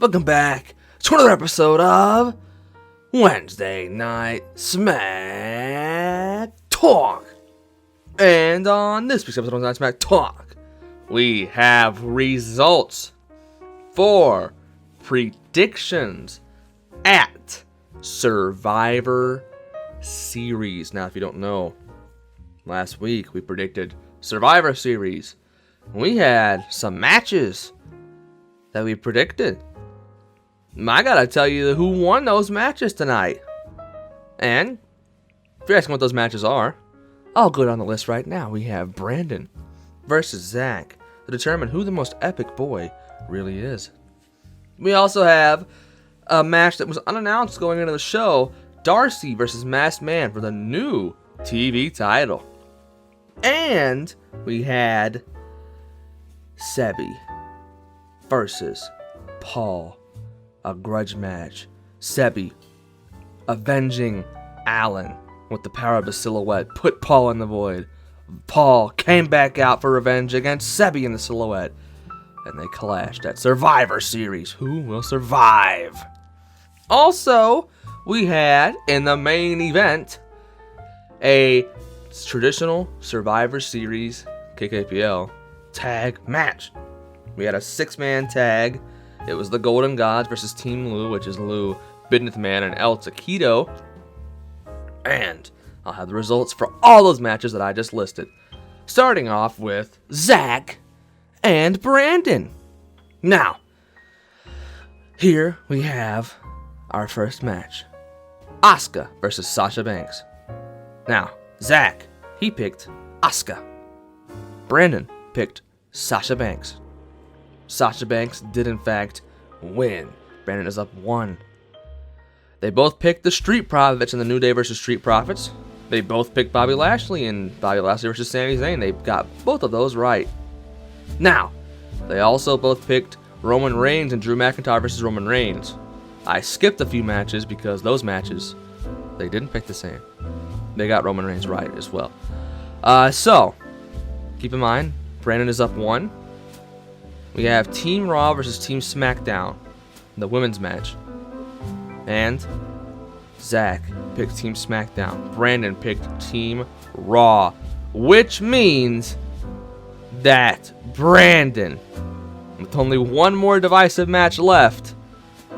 Welcome back to another episode of Wednesday Night SmackTalk. And on this week's episode of Wednesday Night SmackTalk, we have results for predictions at Survivor Series. Now, if you don't know, last week we predicted Survivor Series. We had some matches that we predicted. I gotta tell you who won those matches tonight. And if you're asking what those matches are, I'll go down the list right now. We have Brandon versus Zach to determine who the most epic boy really is. We also have a match that was unannounced going into the show. Darcy versus Masked Man for the new TV title. And we had Sebby versus Paul. A grudge match. Sebby avenging Alan with the power of the silhouette. Put Paul in the void. Paul came back out for revenge against Sebby in the silhouette. And they clashed at Survivor Series. Who will survive? Also, we had in the main event a traditional Survivor Series KKPL tag match. We had a 6-man tag. It was the Golden Gods versus Team Lou, which is Lou, Bidneth Man, and El Taquito. And I'll have the results for all those matches that I just listed. Starting off with Zach and Brandon. Now, here we have our first match. Asuka versus Sasha Banks. Now, Zach, he picked Asuka. Brandon picked Sasha Banks. Sasha Banks did in fact win. Brandon is up 1. They both picked the Street Profits in the New Day versus Street Profits. They both picked Bobby Lashley in Bobby Lashley versus Sami Zayn. They got both of those right. Now, they also both picked Roman Reigns and Drew McIntyre versus Roman Reigns. I skipped a few matches because those matches, they didn't pick the same. They got Roman Reigns right as well. So, keep in mind, Brandon is up 1. We have Team Raw versus Team SmackDown, the women's match. And Zach picked Team SmackDown. Brandon picked Team Raw, which means that Brandon, with only one more divisive match left,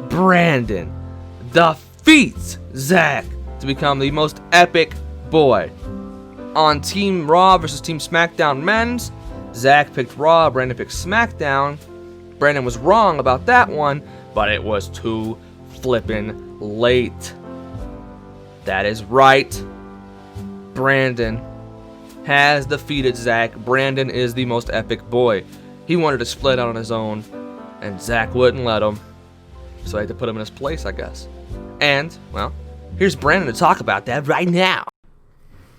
Brandon defeats Zach to become the most epic boy. On Team Raw versus Team SmackDown men's, Zach picked Raw, Brandon picked SmackDown. Brandon was wrong about that one, but it was too flippin' late. That is right. Brandon has defeated Zach. Brandon is the most epic boy. He wanted to split out on his own, and Zach wouldn't let him. So I had to put him in his place, I guess. And, well, here's Brandon to talk about that right now.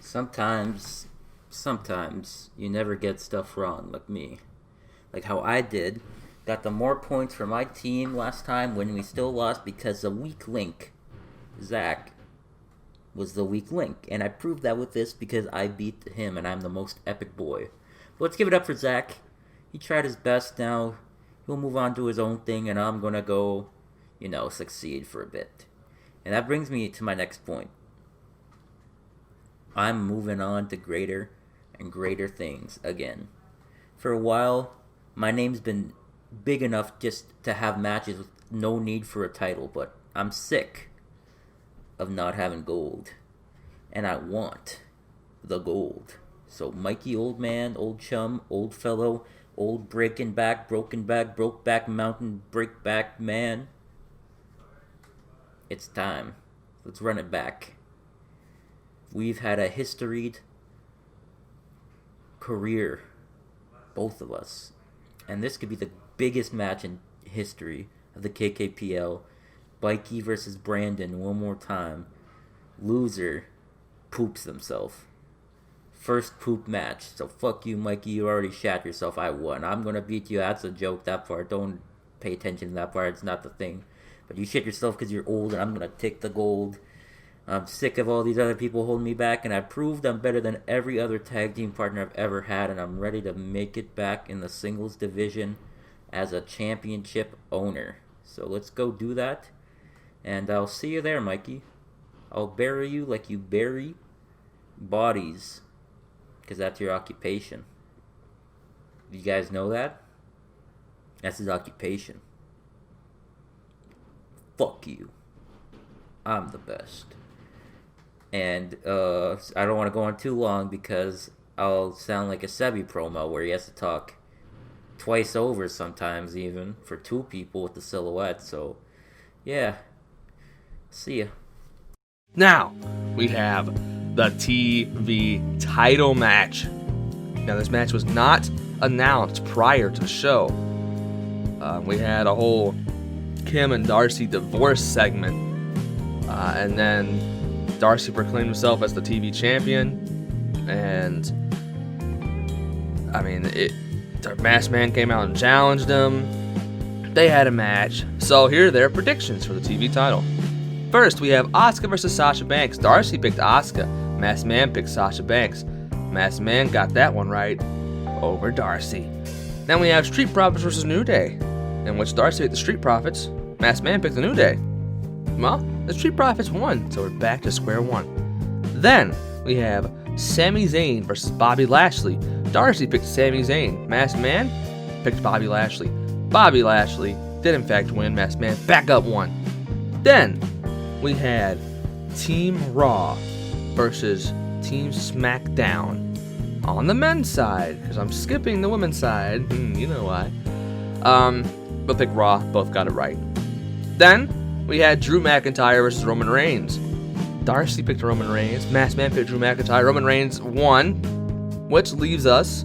Sometimes you never get stuff wrong like me. Like how I did. Got the more points for my team last time when we still lost because the weak link, Zach, was the weak link. And I proved that with this because I beat him and I'm the most epic boy. But let's give it up for Zach. He tried his best now. He'll move on to his own thing and I'm gonna go, succeed for a bit. And that brings me to my next point. I'm moving on to greater and greater things again. For a while, my name's been big enough just to have matches with no need for a title, but I'm sick of not having gold. And I want the gold. So Mikey, old man, old chum, old fellow, old broken back, broke back mountain, break back man. It's time. Let's run it back. We've had a historied career, both of us. And this could be the biggest match in history of the KKPL. Mikey versus Brandon one more time. Loser poops himself. First poop match. So fuck you, Mikey. You already shat yourself. I won. I'm gonna beat you. That's a joke, that part. Don't pay attention to that part. It's not the thing. But you shit yourself because you're old and I'm gonna take the gold. I'm sick of all these other people holding me back, and I proved I'm better than every other tag team partner I've ever had, and I'm ready to make it back in the singles division as a championship owner. So let's go do that. And I'll see you there, Mikey. I'll bury you like you bury bodies. Because that's your occupation. You guys know that? That's his occupation. Fuck you. I'm the best. And I don't want to go on too long because I'll sound like a Sebby promo where he has to talk twice over sometimes even for two people with the silhouette. So, yeah. See ya. Now, we have the TV title match. Now, this match was not announced prior to the show. We had a whole Kim and Darcy divorce segment. And then Darcy proclaimed himself as the TV champion. And, I mean, the Masked Man came out and challenged him. They had a match. So here are their predictions for the TV title. First, we have Asuka versus Sasha Banks. Darcy picked Asuka. Masked Man picked Sasha Banks. Masked Man got that one right over Darcy. Then we have Street Profits versus New Day, in which Darcy picked the Street Profits. Masked Man picked the New Day. Well, the Street Profits won, so we're back to square one. Then we have Sami Zayn versus Bobby Lashley. Darcy picked Sami Zayn. Masked Man picked Bobby Lashley. Bobby Lashley did in fact win. Masked Man back up one. Then we had Team Raw versus Team SmackDown on the men's side, because I'm skipping the women's side. You know why. Both picked Raw, both got it right. Then we had Drew McIntyre versus Roman Reigns. Darcy picked Roman Reigns. Masked Man picked Drew McIntyre. Roman Reigns won, which leaves us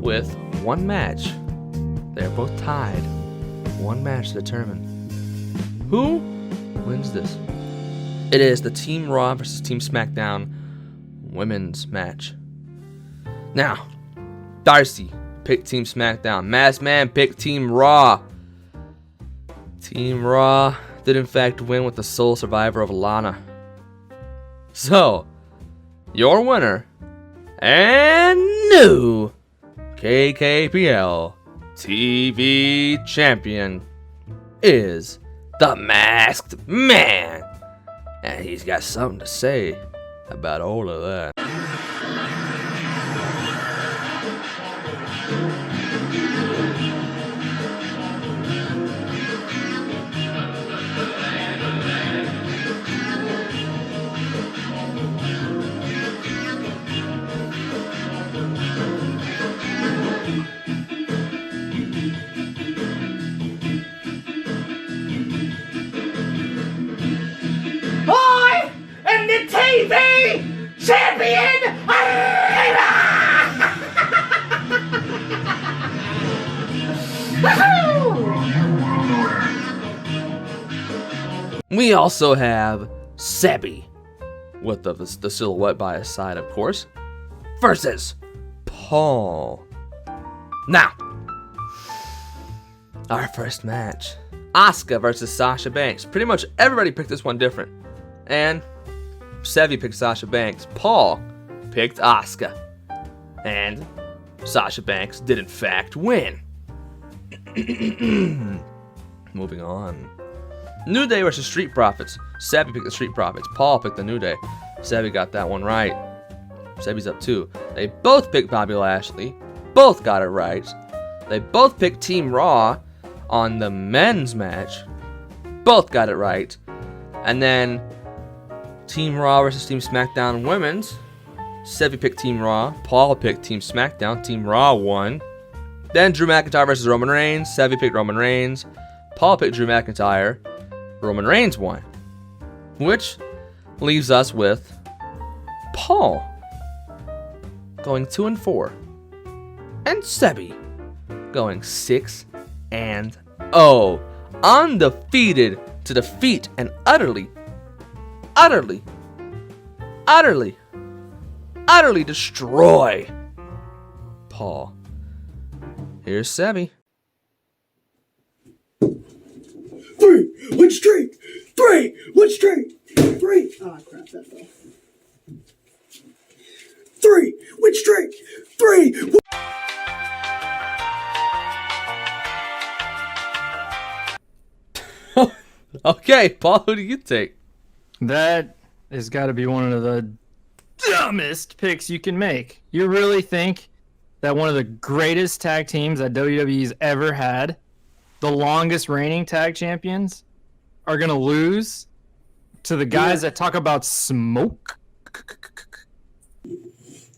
with one match. They're both tied. One match to determine who wins this. It is the Team Raw versus Team SmackDown women's match. Now, Darcy picked Team SmackDown. Masked Man picked Team Raw. Team Raw did in fact win with the sole survivor of Lana. So, your winner and new KKPL TV champion is the Masked Man. And he's got something to say about all of that. I am the TV champion! We also have Sebby, with the silhouette by his side, of course, versus Paul. Now, our first match. Asuka versus Sasha Banks. Pretty much everybody picked this one different. And Sebby picked Sasha Banks. Paul picked Asuka. And Sasha Banks did in fact win. Moving on. New Day versus Street Profits. Sebby picked the Street Profits. Paul picked the New Day. Sebby got that one right. Sebby's up 2. They both picked Bobby Lashley. Both got it right. They both picked Team Raw on the men's match. Both got it right. And then Team Raw versus Team SmackDown women's. Sebby picked Team Raw. Paul picked Team SmackDown. Team Raw won. Then Drew McIntyre versus Roman Reigns. Sebby picked Roman Reigns. Paul picked Drew McIntyre. Roman Reigns won. Which leaves us with Paul going 2-4. And Sebby going 6-0. Undefeated to defeat and utterly destroy Paul. Here's Sebby. 3, 1 straight! 3, 1 straight! 3! Oh crap, that's all. 3, 1 straight! 3! Okay, Paul, who do you take? That has got to be one of the dumbest picks you can make. You really think that one of the greatest tag teams that WWE's ever had, the longest reigning tag champions, are going to lose to the guys that talk about smoke?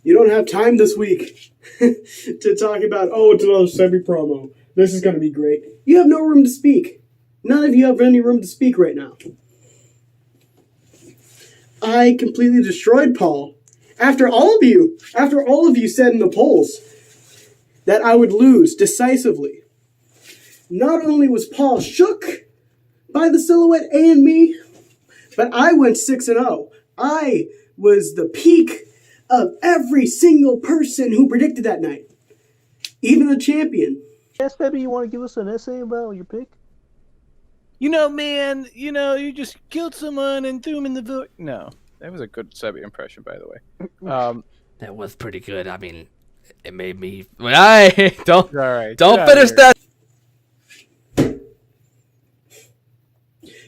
You don't have time this week to talk about, oh, it's another Sebby promo. This is going to be great. You have no room to speak. None of you have any room to speak right now. I completely destroyed Paul. After all of you said in the polls that I would lose decisively. Not only was Paul shook by the silhouette and me, but I went 6-0. I was the peak of every single person who predicted that night. Even the champion. Yes, Sebby, you want to give us an essay about your pick? Man, you just killed someone and threw him in the vote. No, that was a good Sebby impression, by the way. That was pretty good. I mean, it made me. Hey, don't Get don't out finish of that.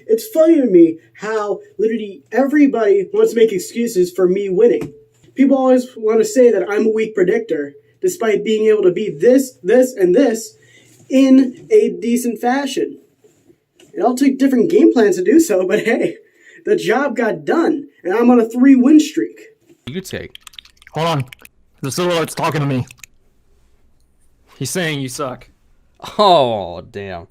It's funny to me how literally everybody wants to make excuses for me winning. People always want to say that I'm a weak predictor, despite being able to beat this, and this in a decent fashion. It all took different game plans to do so, but hey, the job got done, and I'm on a 3-win streak. You take. Hold on. The silhouette's talking to me. He's saying you suck. Oh, damn.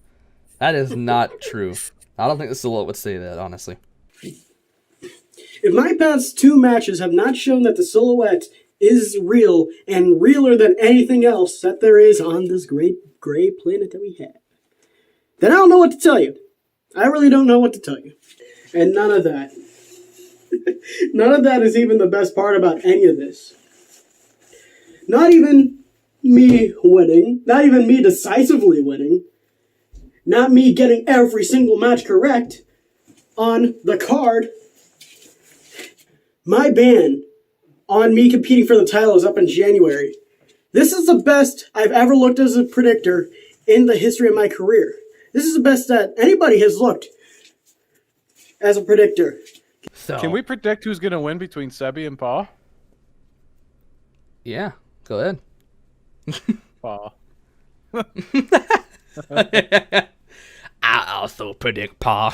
That is not true. I don't think the silhouette would say that, honestly. If my past 2 matches have not shown that the silhouette is real and realer than anything else that there is on this great gray planet that we have, then I don't know what to tell you. I really don't know what to tell you. And none of that. None of that is even the best part about any of this. Not even me winning. Not even me decisively winning. Not me getting every single match correct on the card. My ban on me competing for the title is up in January. This is the best I've ever looked as a predictor in the history of my career. This is the best that anybody has looked as a predictor. So, Can we predict who's going to win between Sebby and Paul? Yeah, go ahead. Paul. I also predict Paul.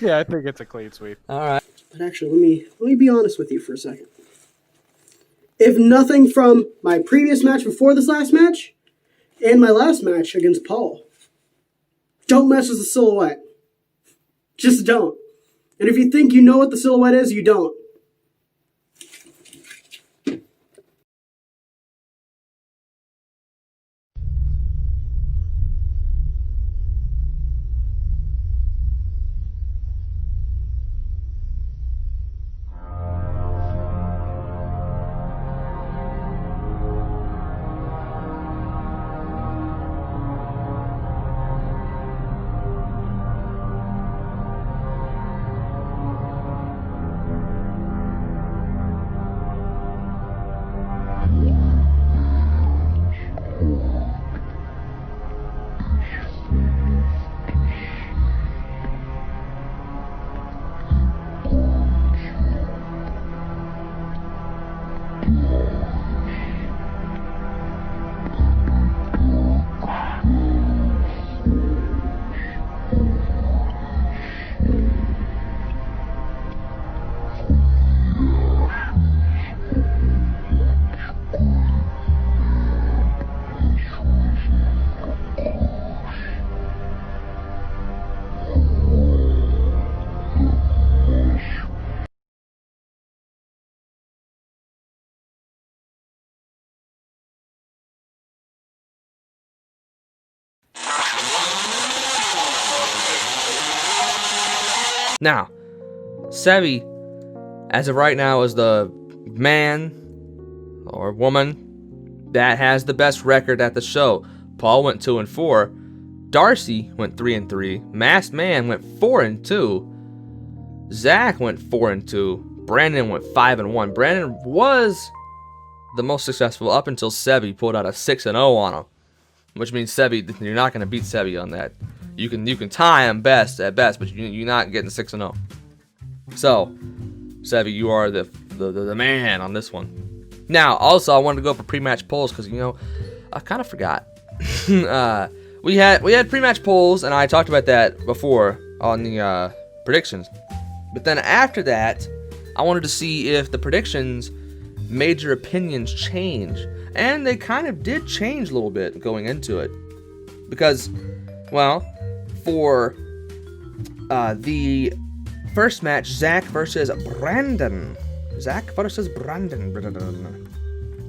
Yeah, I think it's a clean sweep. All right. But actually, let me be honest with you for a second. If nothing from my previous match before this last match and my last match against Paul, don't mess with the silhouette. Just don't. And if you think you know what the silhouette is, you don't. Now, Sebby, as of right now, is the man or woman that has the best record at the show. Paul went 2-4. Darcy went 3-3. Masked Man went 4-2. Zach went 4-2. Brandon went 5-1. Brandon was the most successful up until Sebby pulled out a 6-0 on him, which means Sebby, you're not going to beat Sebby on that. You can tie them at best, but you're not getting 6-0. So, Sebby, you are the man on this one. Now, also, I wanted to go for pre-match polls because I kind of forgot. we had pre-match polls, and I talked about that before on the predictions. But then after that, I wanted to see if the predictions made your opinions change, and they kind of did change a little bit going into it, because, well, for the first match, Zach versus Brandon,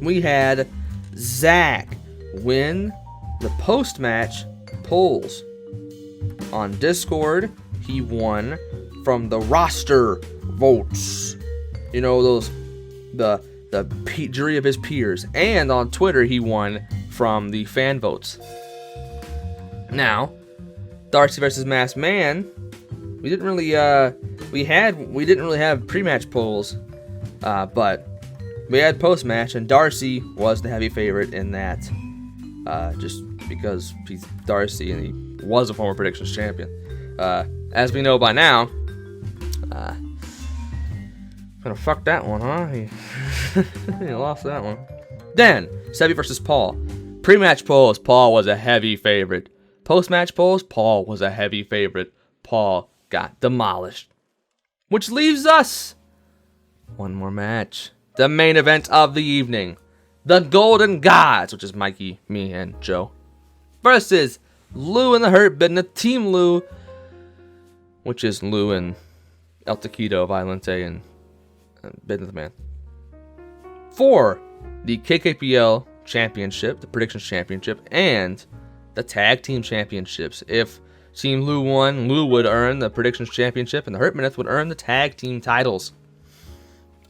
we had Zach win the post-match polls. On Discord, he won from the roster votes. Those the jury of his peers. And on Twitter, he won from the fan votes. Now, Darcy versus Masked Man, we didn't really have pre-match polls, but we had post-match, and Darcy was the heavy favorite in that, just because he's Darcy and he was a former predictions champion. As we know by now, gonna fuck that one, huh? He lost that one. Then, Sebby versus Paul. Pre-match polls, Paul was a heavy favorite. Post-match polls, Paul was a heavy favorite. Paul got demolished. Which leaves us one more match. The main event of the evening. The Golden Gods, which is Mikey, me, and Joe, versus Lou and the Hurt Bidneth, Team Lou, which is Lou and El Taquito, Violente, and Bidneth Man, for the KKPL Championship, the Predictions Championship, and the Tag Team Championships. If Team Lou won, Lou would earn the Predictions Championship, and the Hurt Bidneth would earn the Tag Team titles.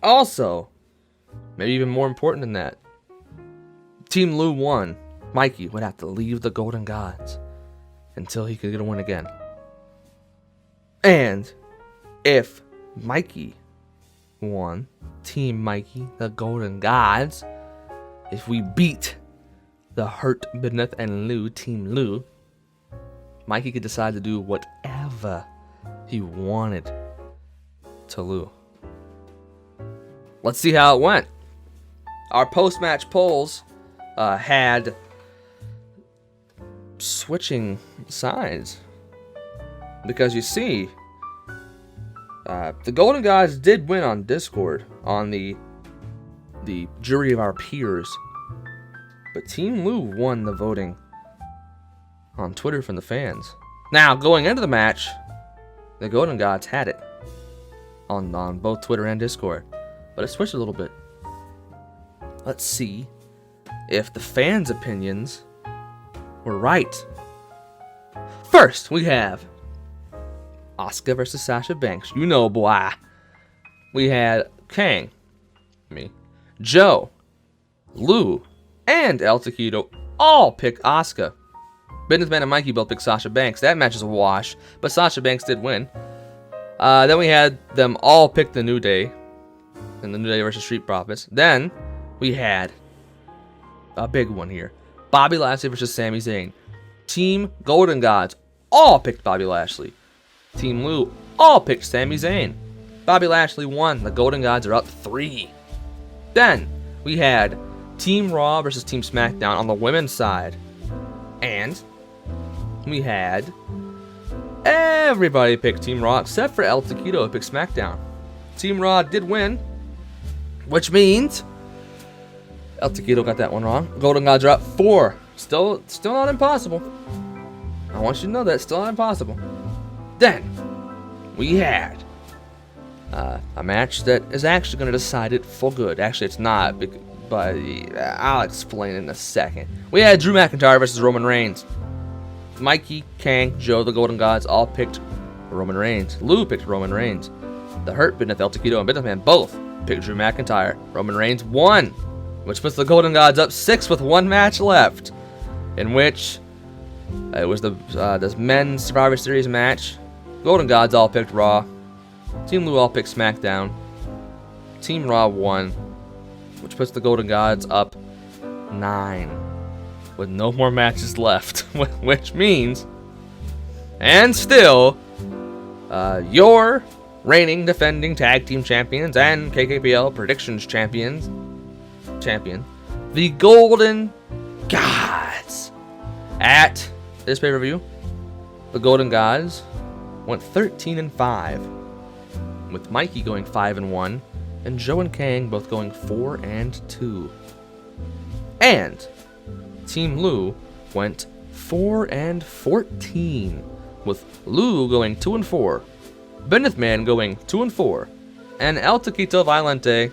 Also, maybe even more important than that, Team Lou won, Mikey would have to leave the Golden Gods until he could get a win again. And if Mikey won, Team Mikey, the Golden Gods, if we beat the Hurt, Bidneth, and Lou, Team Lou, Mikey could decide to do whatever he wanted to Lou. Let's see how it went. Our post-match polls had switching sides, because you see, the Golden Gods did win on Discord on the jury of our peers, but Team Lou won the voting on Twitter from the fans. Now, going into the match, the Golden Gods had it on both Twitter and Discord, but it switched a little bit. Let's see if the fans' opinions were right. First, we have Asuka versus Sasha Banks. Boy. We had Kang, me, Joe, Lou, and El Taquito all pick Asuka. Bidneth Man and Mikey both picked Sasha Banks. That match is a wash, but Sasha Banks did win. Then we had them all pick the New Day, and the New Day versus Street Profits. Then we had a big one here. Bobby Lashley versus Sami Zayn. Team Golden Gods all picked Bobby Lashley. Team Lou all picked Sami Zayn. Bobby Lashley won. The Golden Gods are up 3. Then we had Team Raw versus Team SmackDown on the women's side. And we had everybody pick Team Raw except for El Taquito who picked SmackDown. Team Raw did win, which means El Taquito got that one wrong. Golden Gods are up 4. Still not impossible. I want you to know that. Still not impossible. Then we had a match that is actually going to decide it for good. Actually, it's not, but I'll explain in a second. We had Drew McIntyre versus Roman Reigns. Mikey, Kang, Joe, the Golden Gods all picked Roman Reigns. Lou picked Roman Reigns. The Hurt, Bidneth, El Taquito, and Bidneth Man both picked Drew McIntyre. Roman Reigns won, which puts the Golden Gods up 6 with one match left, in which it was this men's Survivor Series match. Golden Gods all picked Raw. Team Lou all picked SmackDown. Team Raw won, which puts the Golden Gods up 9 with no more matches left, which means And still, your reigning defending tag team champions and KKPL predictions champion, the Golden Gods. At this pay-per-view, the Golden Gods went 13-5, with Mikey going 5-1, and Joe and Kang both going 4-2. And Team Lou went 4-14, with Lou going 2-4, Bidneth Man going 2-4, and El Taquito Violente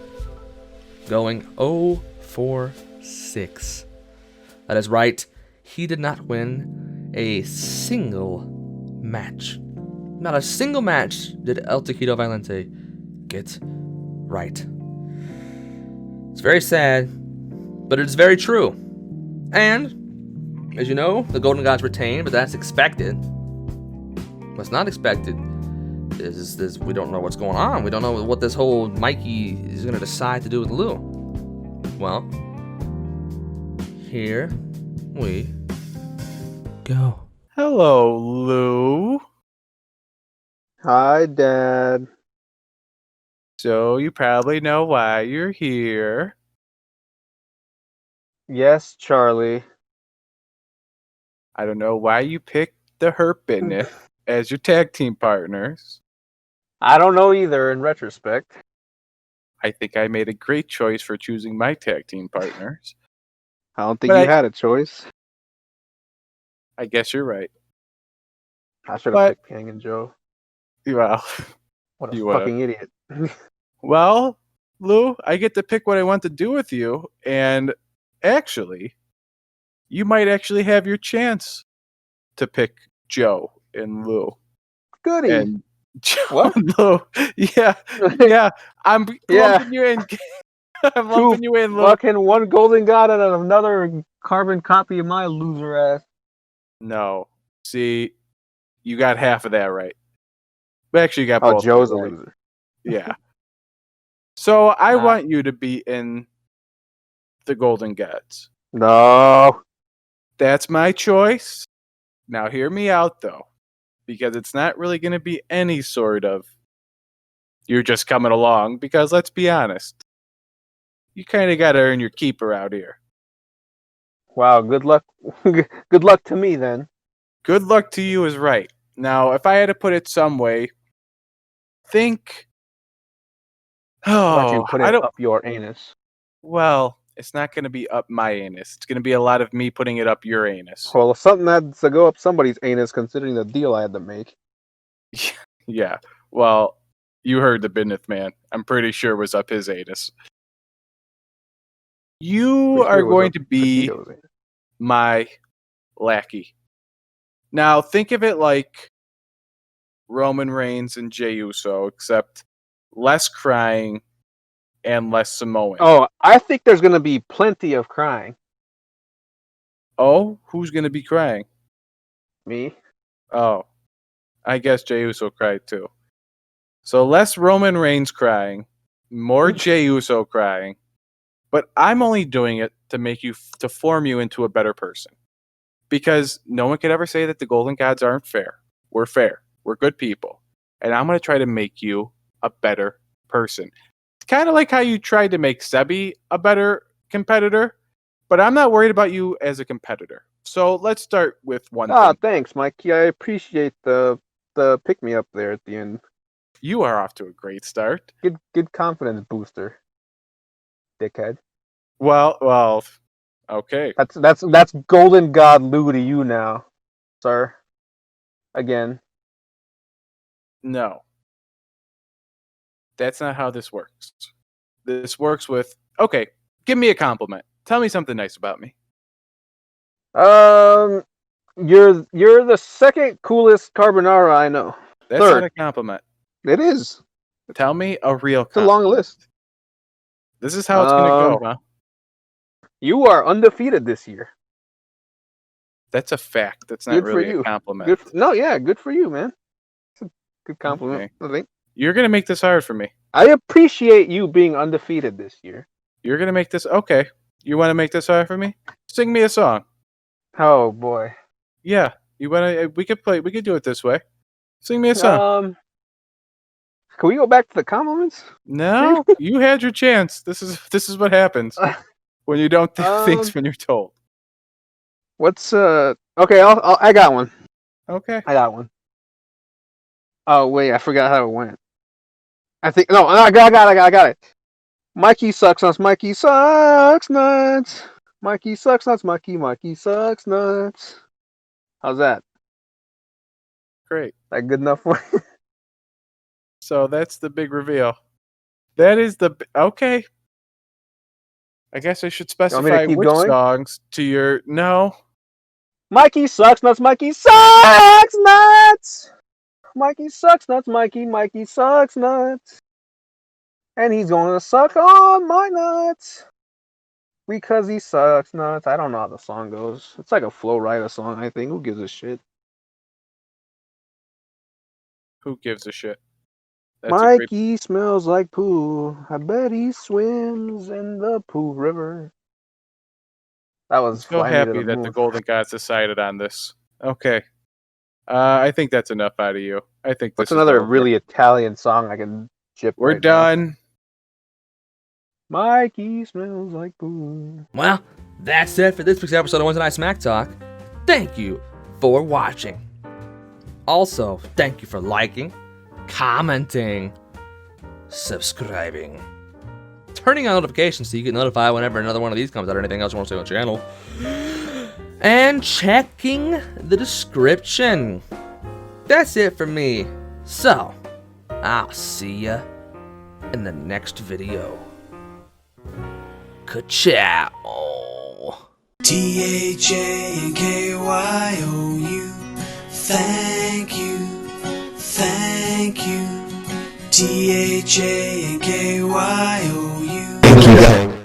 going 0-6. That is right, he did not win a single match. Not a single match did El Taquito Violente get right. It's very sad, but it's very true. And, as you know, the Golden Gods retained, but that's expected. What's not expected is we don't know what's going on. We don't know what this whole Mikey is going to decide to do with Lou. Well, here we go. Hello, Lou. Hi, Dad. So you probably know why you're here. Yes, Charlie. I don't know why you picked the Hurt Bidneth as your tag team partners. I don't know either in retrospect. I think I made a great choice for choosing my tag team partners. I don't think But you had a choice. I guess you're right. I should have But- picked Kang and Joe. Well, What a You would've. fucking idiot. well, Lou, I get to pick what I want to do with you, and actually, you might actually have your chance to pick Joe and Lou. Goody. And Joe What? and Lou. Yeah, yeah. I'm Yeah. lumping you in. I'm lumping you in, Lou. Fucking one golden god and another carbon copy of my loser ass. No. See, you got half of that right. Actually, you got Oh, both. Joe's a right. loser. Yeah. So I Ah. want you to be in the Golden Gods. No. That's my choice. Now hear me out though, because it's not really going to be any sort of you're just coming along, because let's be honest. You kind of got to earn your keeper out here. Wow, good luck. Good luck to me then. Good luck to you is right. Now, if I had to put it some way, think How about you put I it don't up your anus? well, it's not going to be up my anus. It's going to be a lot of me putting it up your anus. Well, something had to go up somebody's anus considering the deal I had to make. Yeah. Well, you heard the Bidneth Man. I'm pretty sure it was up his anus. You Pretty sure are it was going up to be Taquito's anus. my lackey. Now, think of it like Roman Reigns and Jey Uso, except less crying and less Samoan. Oh, I think there's going to be plenty of crying. Oh, who's going to be crying? Me? Oh, I guess Jey Uso cried too. So less Roman Reigns crying, more Jey Uso crying. But I'm only doing it to make you, to form you into a better person. Because no one could ever say that the Golden Gods aren't fair. We're fair. We're good people. And I'm going to try to make you a better person. It's kind of like how you tried to make Sebby a better competitor. But I'm not worried about you as a competitor. So let's start with one thing. Thanks, Mikey. I appreciate the pick me up there at the end. You are off to a great start. Good confidence booster. Dickhead. Well, okay. That's Golden God Lou to you now, sir. Again. No. That's not how this works. This works with, okay, give me a compliment. Tell me something nice about me. You're the second coolest carbonara I know. That's Third. not a compliment. It is. Tell me a real It's a compliment. long list. This is how it's going to go, huh? You are undefeated this year. That's a fact. That's not Good for really you. a compliment. Good for you, man. It's a good compliment, I think. You're going to make this hard for me. I appreciate you being undefeated this year. You're going to make this, okay. You want to make this hard for me? Sing me a song. Oh boy. Yeah. You wanna? We could play. We could do it this way. Sing me a song. Can we go back to the compliments? No, you had your chance. This is what happens when you don't think things when you're told. What's okay? I got one. Okay. I got one. Oh wait, I forgot how it went. I think no, I got it. Mikey sucks nuts. Mikey sucks nuts. Mikey sucks nuts. Mikey sucks nuts. How's that? Great. That good enough for? So that's the big reveal. That is the okay. I guess I should me to specify keep which going? songs to your no. Mikey sucks nuts. Mikey sucks nuts. Mikey sucks nuts. Mikey sucks nuts. And he's gonna suck on my nuts because he sucks nuts. I don't know how the song goes. It's like a Flo Rida song, I think. Who gives a shit? Who gives a shit? That's a great. Mikey smells like poo. I bet he swims in the poo river. That was So Fly Me to happy the that Moon. the Golden Gods decided on this. Okay. I think that's enough out of you. I think this What's is another over. really Italian song I can chip We're right now? done. Mikey smells like poo. Well, that's it for this week's episode of Wednesday Night SmackTalk. Thank you for watching. Also, thank you for liking, commenting, subscribing, turning on notifications so you get notified whenever another one of these comes out or anything else you want to see on the channel, and checking the description. That's it for me. So, I'll see ya in the next video. Ka-chow. THEXKYOU. Thank you, thank you. THEXKYOU.